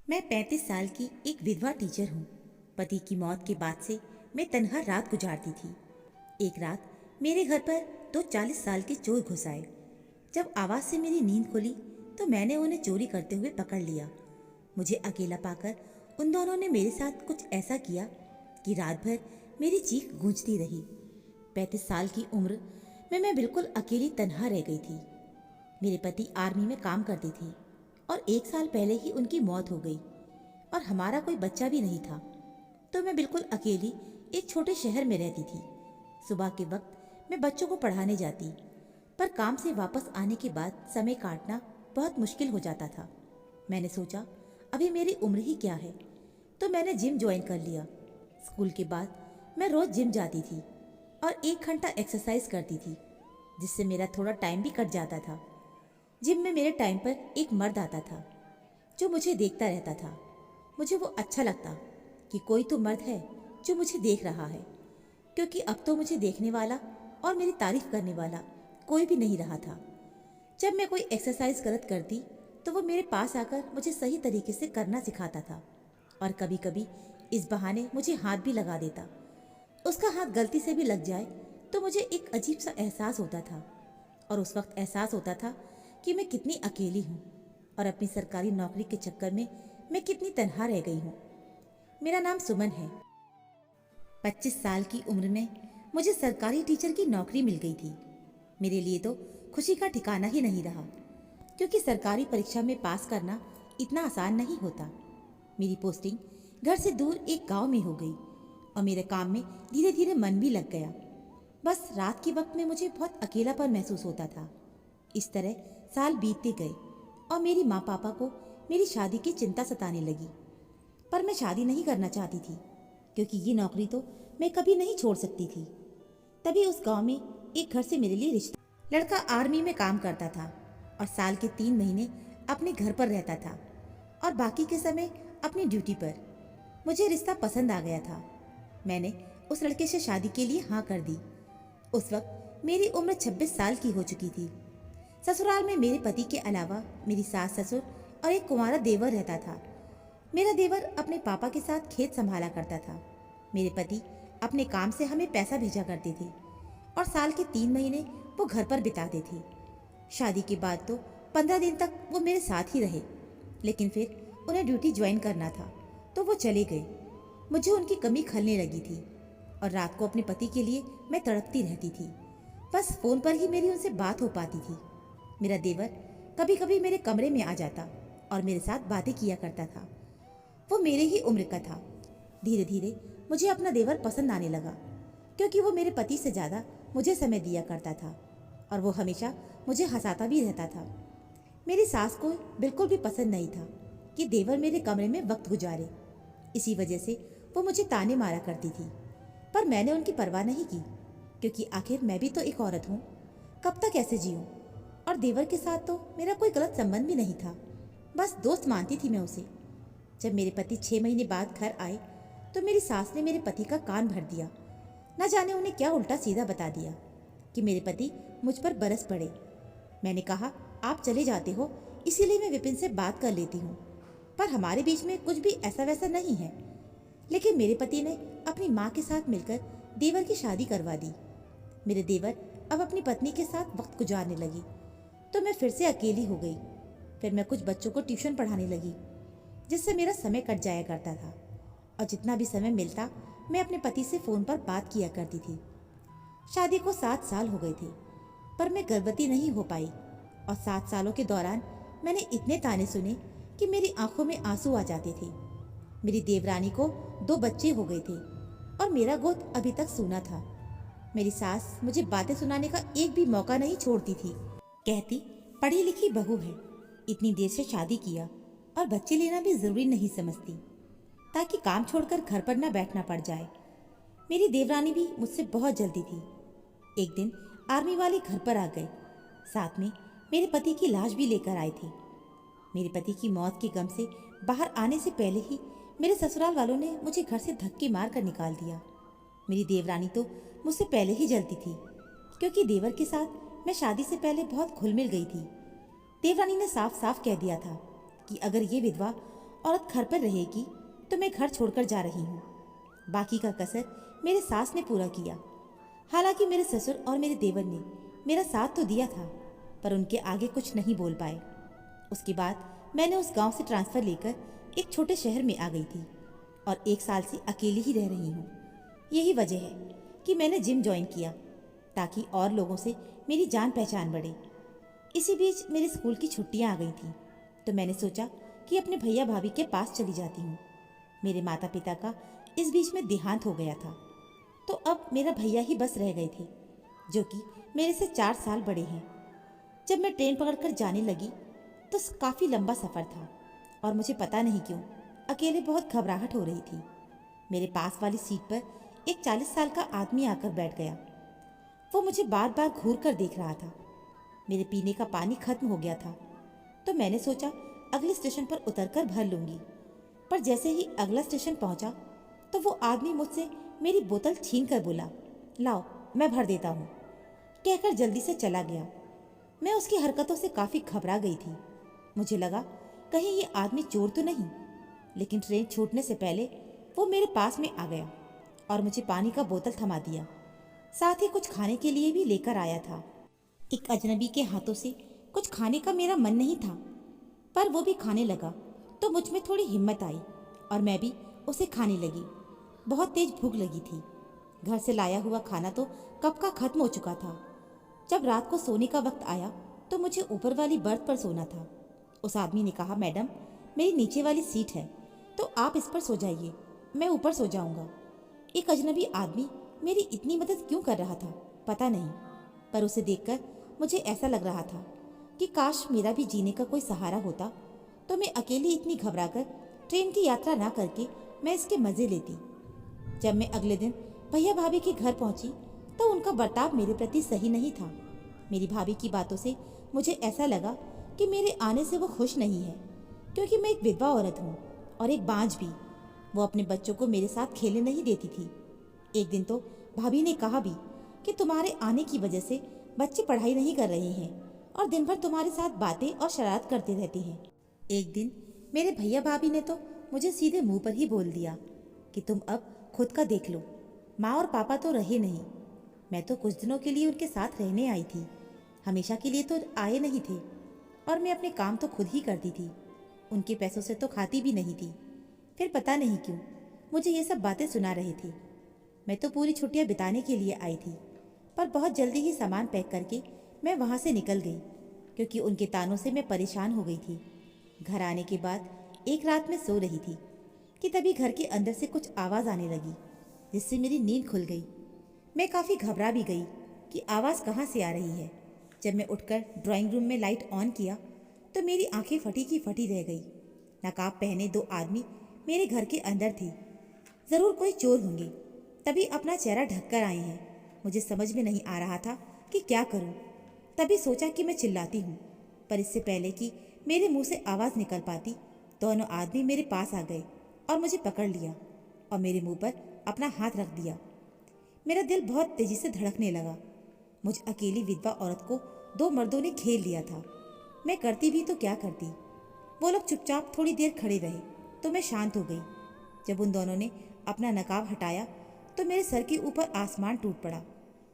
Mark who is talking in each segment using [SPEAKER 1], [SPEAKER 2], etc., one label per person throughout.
[SPEAKER 1] मैं 35 साल की एक विधवा टीचर हूँ। पति की मौत के बाद से मैं तन्हा रात गुजारती थी। एक रात मेरे घर पर दो 40 साल के चोर घुस आए। जब आवाज़ से मेरी नींद खुली तो मैंने उन्हें चोरी करते हुए पकड़ लिया। मुझे अकेला पाकर उन दोनों ने मेरे साथ कुछ ऐसा किया कि रात भर मेरी चीख गूंजती रही। 35 साल की उम्र में मैं बिल्कुल अकेली तन्हा रह गई थी। मेरे पति आर्मी में काम करते थे और 1 साल पहले ही उनकी मौत हो गई और हमारा कोई बच्चा भी नहीं था। तो मैं बिल्कुल अकेली एक छोटे शहर में रहती थी। सुबह के वक्त मैं बच्चों को पढ़ाने जाती, पर काम से वापस आने के बाद समय काटना बहुत मुश्किल हो जाता था। मैंने सोचा अभी मेरी उम्र ही क्या है, तो मैंने जिम ज्वाइन कर लिया। स्कूल के बाद मैं रोज जिम जाती थी और 1 घंटा एक्सरसाइज करती थी, जिससे मेरा थोड़ा टाइम भी कट जाता था। जिम में मेरे टाइम पर एक मर्द आता था जो मुझे देखता रहता था। मुझे वो अच्छा लगता कि कोई तो मर्द है जो मुझे देख रहा है, क्योंकि अब तो मुझे देखने वाला और मेरी तारीफ करने वाला कोई भी नहीं रहा था। जब मैं कोई एक्सरसाइज गलत करती तो वो मेरे पास आकर मुझे सही तरीके से करना सिखाता था और कभी कभी इस बहाने मुझे हाथ भी लगा देता। उसका हाथ गलती से भी लग जाए तो मुझे एक अजीब सा एहसास होता था और उस वक्त एहसास होता था कि मैं कितनी अकेली हूँ और अपनी सरकारी नौकरी के चक्कर में मैं कितनी तन्हा रह गई हूँ। मेरा नाम सुमन है। 25 साल की उम्र में मुझे सरकारी टीचर की नौकरी मिल गई थी। मेरे लिए तो खुशी का ठिकाना ही नहीं रहा, क्योंकि सरकारी परीक्षा में पास करना इतना आसान नहीं होता। मेरी पोस्टिंग घर से दूर एक गांव में हो गई और मेरे काम में धीरे धीरे मन भी लग गया। बस रात के वक्त में मुझे बहुत अकेलापन महसूस होता था। इस तरह साल बीतते गए और मेरी माँ पापा को मेरी शादी की चिंता सताने लगी। पर मैं शादी नहीं करना चाहती थी, क्योंकि ये नौकरी तो मैं कभी नहीं छोड़ सकती थी। तभी उस गांव में एक घर से मेरे लिए रिश्ता। लड़का आर्मी में काम करता था और साल के 3 महीने अपने घर पर रहता था और बाकी के समय अपनी ड्यूटी पर। मुझे रिश्ता पसंद आ गया था। मैंने उस लड़के से शादी के लिए हाँ कर दी। उस वक्त मेरी उम्र 26 साल की हो चुकी थी। ससुराल में मेरे पति के अलावा मेरी सास ससुर और एक कुंवारा देवर रहता था। मेरा देवर अपने पापा के साथ खेत संभाला करता था। मेरे पति अपने काम से हमें पैसा भेजा करते थे और साल के 3 महीने वो घर पर बिताते थे। शादी के बाद तो 15 दिन तक वो मेरे साथ ही रहे, लेकिन फिर उन्हें ड्यूटी ज्वाइन करना था तो वो चले गए। मुझे उनकी कमी खलने लगी थी और रात को अपने पति के लिए मैं तड़पती रहती थी। बस फोन पर ही मेरी उनसे बात हो पाती थी। मेरा देवर कभी कभी मेरे कमरे में आ जाता और मेरे साथ बातें किया करता था। वो मेरे ही उम्र का था। धीरे धीरे मुझे अपना देवर पसंद आने लगा, क्योंकि वो मेरे पति से ज़्यादा मुझे समय दिया करता था और वो हमेशा मुझे हंसाता भी रहता था। मेरी सास को बिल्कुल भी पसंद नहीं था कि देवर मेरे कमरे में वक्त गुजारे। इसी वजह से वो मुझे ताने मारा करती थी, पर मैंने उनकी परवाह नहीं की, क्योंकि आखिर मैं भी तो एक औरत हूँ। कब तक ऐसे जीऊँ? और देवर के साथ तो मेरा कोई गलत संबंध भी नहीं था, बस दोस्त मानती थी मैं उसे। जब मेरे पति 6 महीने बाद घर आए तो मेरी सास ने मेरे पति का कान भर दिया। न जाने उन्हें क्या उल्टा सीधा बता दिया कि मेरे पति मुझ पर बरस पड़े। मैंने कहा, आप चले जाते हो इसीलिए मैं विपिन से बात कर लेती हूँ, पर हमारे बीच में कुछ भी ऐसा वैसा नहीं है। लेकिन मेरे पति ने अपनी माँ के साथ मिलकर देवर की शादी करवा दी। मेरे देवर अब अपनी पत्नी के साथ वक्त गुजारने लगी तो मैं फिर से अकेली हो गई। फिर मैं कुछ बच्चों को ट्यूशन पढ़ाने लगी, जिससे मेरा समय कट जाया करता था और जितना भी समय मिलता मैं अपने पति से फ़ोन पर बात किया करती थी। शादी को 7 साल हो गए थे, पर मैं गर्भवती नहीं हो पाई और 7 सालों के दौरान मैंने इतने ताने सुने कि मेरी आंखों में आंसू आ जाते थे। मेरी देवरानी को 2 बच्चे हो गए थे और मेरा गोद अभी तक सूना था। मेरी सास मुझे बातें सुनाने का एक भी मौका नहीं छोड़ती थी। कहती, पढ़ी लिखी बहू है, इतनी देर से शादी किया और बच्चे लेना भी जरूरी नहीं समझती, ताकि काम छोड़कर घर पर न बैठना पड़ जाए। मेरी देवरानी भी मुझसे बहुत जल्दी थी। एक दिन आर्मी वाले घर पर आ गए, साथ में मेरे पति की लाश भी लेकर आए थे। मेरे पति की मौत के गम से बाहर आने से पहले ही मेरे ससुराल वालों ने मुझे घर से धक्के मार कर निकाल दिया। मेरी देवरानी तो मुझसे पहले ही जलती थी, क्योंकि देवर के साथ मैं शादी से पहले बहुत घुल मिल गई थी। देवरानी ने साफ साफ कह दिया था कि अगर ये विधवा औरत घर पर रहेगी तो मैं घर छोड़कर जा रही हूँ। बाकी का कसर मेरे सास ने पूरा किया। हालांकि मेरे ससुर और मेरे देवर ने मेरा साथ तो दिया था, पर उनके आगे कुछ नहीं बोल पाए। उसके बाद मैंने उस गांव से ट्रांसफ़र लेकर एक छोटे शहर में आ गई थी और 1 साल से अकेली ही रह रही हूँ। यही वजह है कि मैंने जिम ज्वाइन किया, ताकि और लोगों से मेरी जान पहचान बढ़े। इसी बीच मेरे स्कूल की छुट्टियां आ गई थीं, तो मैंने सोचा कि अपने भैया भाभी के पास चली जाती हूँ। मेरे माता पिता का इस बीच में देहांत हो गया था, तो अब मेरा भैया ही बस रह गए थे, जो कि मेरे से 4 साल बड़े हैं। जब मैं ट्रेन पकड़कर जाने लगी तो काफ़ी लंबा सफ़र था और मुझे पता नहीं क्यों अकेले बहुत घबराहट हो रही थी। मेरे पास वाली सीट पर एक 40 साल का आदमी आकर बैठ गया। वो मुझे बार बार घूर कर देख रहा था। मेरे पीने का पानी खत्म हो गया था, तो मैंने सोचा अगले स्टेशन पर उतरकर भर लूंगी। पर जैसे ही अगला स्टेशन पहुंचा तो वो आदमी मुझसे मेरी बोतल छीन कर बोला, लाओ मैं भर देता हूँ, कहकर जल्दी से चला गया। मैं उसकी हरकतों से काफ़ी घबरा गई थी। मुझे लगा कहीं ये आदमी चोर तो नहीं, लेकिन ट्रेन छूटने से पहले वो मेरे पास में आ गया और मुझे पानी का बोतल थमा दिया। साथ ही कुछ खाने के लिए भी लेकर आया था। एक अजनबी के हाथों से कुछ खाने का मेरा मन नहीं था, पर वो भी खाने लगा तो मुझ में थोड़ी हिम्मत आई और मैं भी उसे खाने लगी। बहुत तेज भूख लगी थी। घर से लाया हुआ खाना तो कब का खत्म हो चुका था। जब रात को सोने का वक्त आया तो मुझे ऊपर वाली बर्थ पर सोना था। उस आदमी ने कहा, मैडम मेरी नीचे वाली सीट है तो आप इस पर सो जाइए, मैं ऊपर सो जाऊंगा। एक अजनबी आदमी मेरी इतनी मदद क्यों कर रहा था पता नहीं, पर उसे देखकर मुझे ऐसा लग रहा था कि काश मेरा भी जीने का कोई सहारा होता तो मैं अकेली इतनी घबराकर ट्रेन की यात्रा ना करके मैं इसके मज़े लेती। जब मैं अगले दिन भैया भाभी के घर पहुंची तो उनका बर्ताव मेरे प्रति सही नहीं था। मेरी भाभी की बातों से मुझे ऐसा लगा कि मेरे आने से वो खुश नहीं है, क्योंकि मैं एक विधवा औरत हूँ और एक बांझ भी। वो अपने बच्चों को मेरे साथ खेलने नहीं देती थी। एक दिन तो भाभी ने कहा भी कि तुम्हारे आने की वजह से बच्चे पढ़ाई नहीं कर रहे हैं और दिन भर तुम्हारे साथ बातें और शरारत करते रहते हैं। एक दिन मेरे भैया भाभी ने तो मुझे सीधे मुंह पर ही बोल दिया कि तुम अब खुद का देख लो, माँ और पापा तो रहे नहीं। मैं तो कुछ दिनों के लिए उनके साथ रहने आई थी, हमेशा के लिए तो आए नहीं थे। और मैं अपने काम तो खुद ही करती थी, उनके पैसों से तो खाती भी नहीं थी। फिर पता नहीं क्यों मुझे ये सब बातें सुना रहे थे। मैं तो पूरी छुट्टियां बिताने के लिए आई थी, पर बहुत जल्दी ही सामान पैक करके मैं वहाँ से निकल गई, क्योंकि उनके तानों से मैं परेशान हो गई थी। घर आने के बाद एक रात में सो रही थी कि तभी घर के अंदर से कुछ आवाज़ आने लगी, जिससे मेरी नींद खुल गई। मैं काफ़ी घबरा भी गई कि आवाज़ कहाँ से आ रही है। जब मैं उठकर ड्राइंग रूम में लाइट ऑन किया तो मेरी आंखें फटी की फटी रह गई। नकाब पहने 2 आदमी मेरे घर के अंदर थे। ज़रूर कोई चोर होंगे, तभी अपना चेहरा ढककर आए हैं। मुझे समझ में नहीं आ रहा था कि क्या करूं। तभी सोचा कि मैं चिल्लाती हूं, पर इससे पहले कि मेरे मुंह से आवाज़ निकल पाती, दोनों आदमी मेरे पास आ गए और मुझे पकड़ लिया और मेरे मुंह पर अपना हाथ रख दिया। मेरा दिल बहुत तेज़ी से धड़कने लगा। मुझ अकेली विधवा औरत को 2 मर्दों ने घेर लिया था। मैं करती भी तो क्या करती। वो लोग चुपचाप थोड़ी देर खड़े रहे तो मैं शांत हो गई। जब उन दोनों ने अपना नकाब हटाया तो मेरे सर के ऊपर आसमान टूट पड़ा।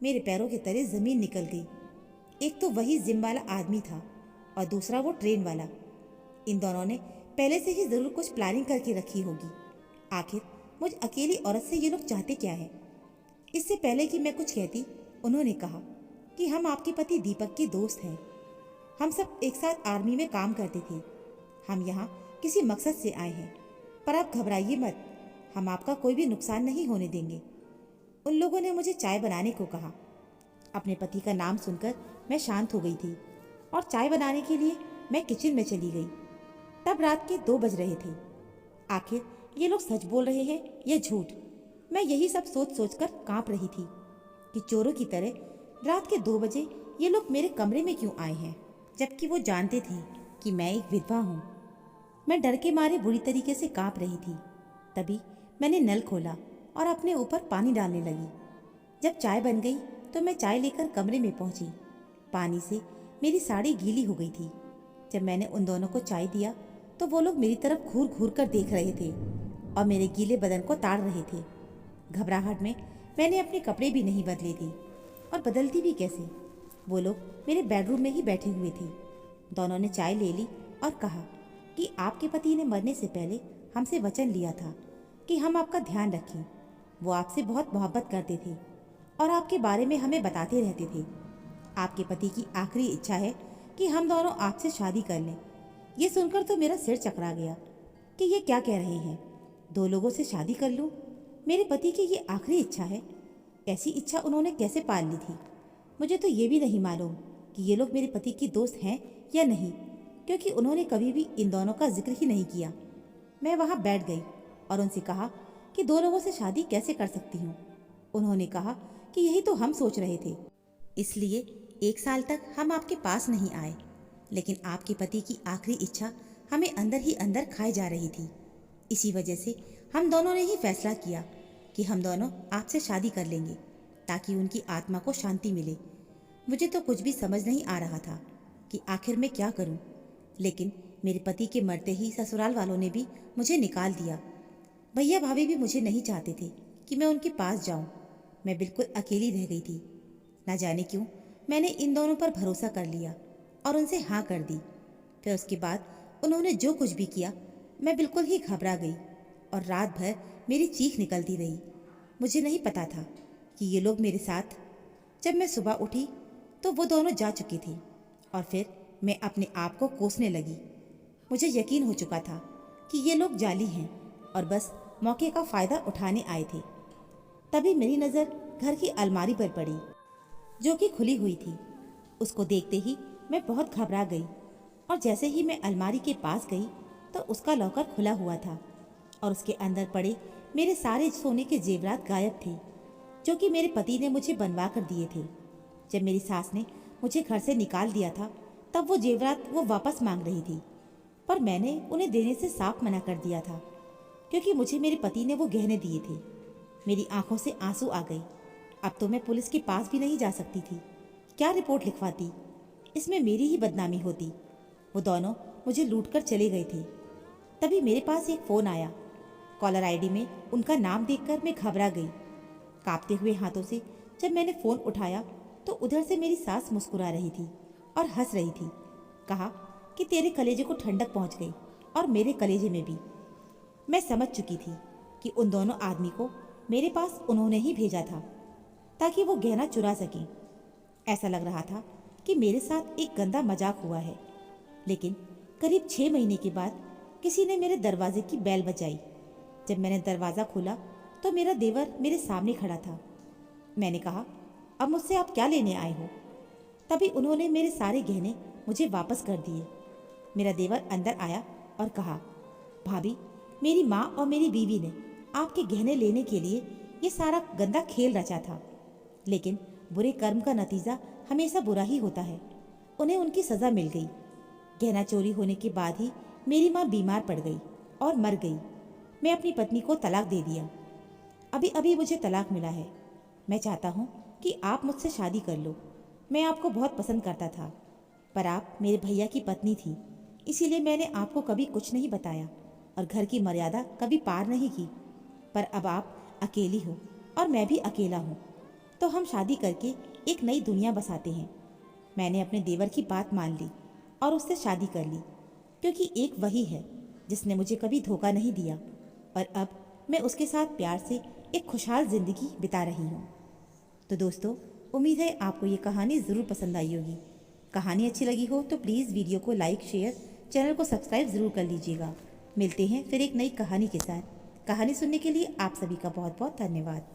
[SPEAKER 1] मेरे पैरों के तले ज़मीन निकल गई। एक तो वही जिम वाला आदमी था और दूसरा वो ट्रेन वाला। इन दोनों ने पहले से ही ज़रूर कुछ प्लानिंग करके रखी होगी। आखिर मुझ अकेली औरत से ये लोग चाहते क्या है। इससे पहले कि मैं कुछ कहती, उन्होंने कहा कि हम आपके पति दीपक के दोस्त हैं। हम सब एक साथ आर्मी में काम करते थे। हम यहाँ किसी मकसद से आए हैं, पर आप घबराइए मत, हम आपका कोई भी नुकसान नहीं होने देंगे। उन लोगों ने मुझे चाय बनाने को कहा। अपने पति का नाम सुनकर मैं शांत हो गई थी और चाय बनाने के लिए मैं किचन में चली गई। तब रात के 2 बज रहे थे। आखिर ये लोग सच बोल रहे हैं या झूठ, मैं यही सब सोच सोचकर कांप रही थी कि चोरों की तरह रात के 2 बजे ये लोग मेरे कमरे में क्यों आए हैं, जबकि वो जानते थे कि मैं एक विधवा हूँ। मैं डर के मारे बुरी तरीके से कांप रही थी। तभी मैंने नल खोला और अपने ऊपर पानी डालने लगी। जब चाय बन गई तो मैं चाय लेकर कमरे में पहुंची। पानी से मेरी साड़ी गीली हो गई थी। जब मैंने उन दोनों को चाय दिया तो वो लोग मेरी तरफ घूर घूर कर देख रहे थे और मेरे गीले बदन को ताड़ रहे थे। घबराहट में मैंने अपने कपड़े भी नहीं बदले थे, और बदलती भी कैसे। वो लोग मेरे बेडरूम में ही बैठे हुए थे। दोनों ने चाय ले ली और कहा कि आपके पति ने मरने से पहले हमसे वचन लिया था कि हम आपका ध्यान रखें। वो आपसे बहुत मोहब्बत करते थे और आपके बारे में हमें बताते रहते थे। आपके पति की आखिरी इच्छा है कि हम दोनों आपसे शादी कर लें। ये सुनकर तो मेरा सिर चकरा गया कि ये क्या कह रहे हैं, 2 लोगों से शादी कर लूं? मेरे पति की ये आखिरी इच्छा है। ऐसी इच्छा उन्होंने कैसे पाल ली थी? मुझे तो ये भी नहीं मालूम कि ये लोग मेरे पति की दोस्त हैं या नहीं, क्योंकि उन्होंने कभी भी इन दोनों का जिक्र ही नहीं किया। मैं वहाँ बैठ गई और उनसे कहा कि 2 लोगों से शादी कैसे कर सकती हूँ। उन्होंने कहा कि यही तो हम सोच रहे थे, इसलिए 1 साल तक हम आपके पास नहीं आए। लेकिन आपके पति की आखिरी इच्छा हमें अंदर ही अंदर खाए जा रही थी। इसी वजह से हम दोनों ने ही फैसला किया कि हम दोनों आपसे शादी कर लेंगे ताकि उनकी आत्मा को शांति मिले। मुझे तो कुछ भी समझ नहीं आ रहा था कि आखिर मैं क्या करूं। लेकिन मेरे पति के मरते ही ससुराल वालों ने भी मुझे निकाल दिया। भैया भाभी भी मुझे नहीं चाहते थे कि मैं उनके पास जाऊं। मैं बिल्कुल अकेली रह गई थी। ना जाने क्यों मैंने इन दोनों पर भरोसा कर लिया और उनसे हाँ कर दी। फिर उसके बाद उन्होंने जो कुछ भी किया, मैं बिल्कुल ही घबरा गई और रात भर मेरी चीख निकलती रही। मुझे नहीं पता था कि ये लोग मेरे साथ। जब मैं सुबह उठी तो वो दोनों जा चुके थे और फिर मैं अपने आप को कोसने लगी। मुझे यकीन हो चुका था कि ये लोग जाली हैं और बस मौके का फ़ायदा उठाने आए थे। तभी मेरी नज़र घर की अलमारी पर पड़ी, जो कि खुली हुई थी। उसको देखते ही मैं बहुत घबरा गई और जैसे ही मैं अलमारी के पास गई तो उसका लॉकर खुला हुआ था और उसके अंदर पड़े मेरे सारे सोने के जेवरात गायब थे, जो कि मेरे पति ने मुझे बनवा कर दिए थे। जब मेरी सास ने मुझे घर से निकाल दिया था तब वो जेवरात वो वापस मांग रही थी, पर मैंने उन्हें देने से साफ मना कर दिया था, क्योंकि मुझे मेरे पति ने वो गहने दिए थे। मेरी आंखों से आंसू आ गए। अब तो मैं पुलिस के पास भी नहीं जा सकती थी। क्या रिपोर्ट लिखवाती? इसमें मेरी ही बदनामी होती। वो दोनों मुझे लूट कर चले गए थे। तभी मेरे पास एक फ़ोन आया। कॉलर आईडी में उनका नाम देखकर मैं घबरा गई। कांपते हुए हाथों से जब मैंने फ़ोन उठाया तो उधर से मेरी सास मुस्कुरा रही थी और हंस रही थी। कहा कि तेरे कलेजे को ठंडक पहुंच गई और मेरे कलेजे में भी। मैं समझ चुकी थी कि उन दोनों आदमी को मेरे पास उन्होंने ही भेजा था ताकि वो गहना चुरा सकें। ऐसा लग रहा था कि मेरे साथ एक गंदा मजाक हुआ है। लेकिन करीब 6 महीने के बाद किसी ने मेरे दरवाजे की बेल बजाई। जब मैंने दरवाज़ा खोला तो मेरा देवर मेरे सामने खड़ा था। मैंने कहा, अब मुझसे आप क्या लेने आए हो? तभी उन्होंने मेरे सारे गहने मुझे वापस कर दिए। मेरा देवर अंदर आया और कहा, भाभी, मेरी माँ और मेरी बीवी ने आपके गहने लेने के लिए ये सारा गंदा खेल रचा था। लेकिन बुरे कर्म का नतीजा हमेशा बुरा ही होता है। उन्हें उनकी सज़ा मिल गई। गहना चोरी होने के बाद ही मेरी माँ बीमार पड़ गई और मर गई। मैं अपनी पत्नी को तलाक दे दिया। अभी अभी मुझे तलाक मिला है। मैं चाहता हूँ कि आप मुझसे शादी कर लो। मैं आपको बहुत पसंद करता था, पर आप मेरे भैया की पत्नी थी, इसीलिए मैंने आपको कभी कुछ नहीं बताया और घर की मर्यादा कभी पार नहीं की। पर अब आप अकेली हो और मैं भी अकेला हूँ, तो हम शादी करके एक नई दुनिया बसाते हैं। मैंने अपने देवर की बात मान ली और उससे शादी कर ली, क्योंकि एक वही है जिसने मुझे कभी धोखा नहीं दिया और अब मैं उसके साथ प्यार से एक खुशहाल ज़िंदगी बिता रही हूँ। तो दोस्तों, उम्मीद है आपको ये कहानी ज़रूर पसंद आई होगी। कहानी अच्छी लगी हो तो प्लीज़ वीडियो को लाइक, शेयर, चैनल को सब्सक्राइब ज़रूर कर लीजिएगा। मिलते हैं फिर एक नई कहानी के साथ। कहानी सुनने के लिए आप सभी का बहुत बहुत धन्यवाद।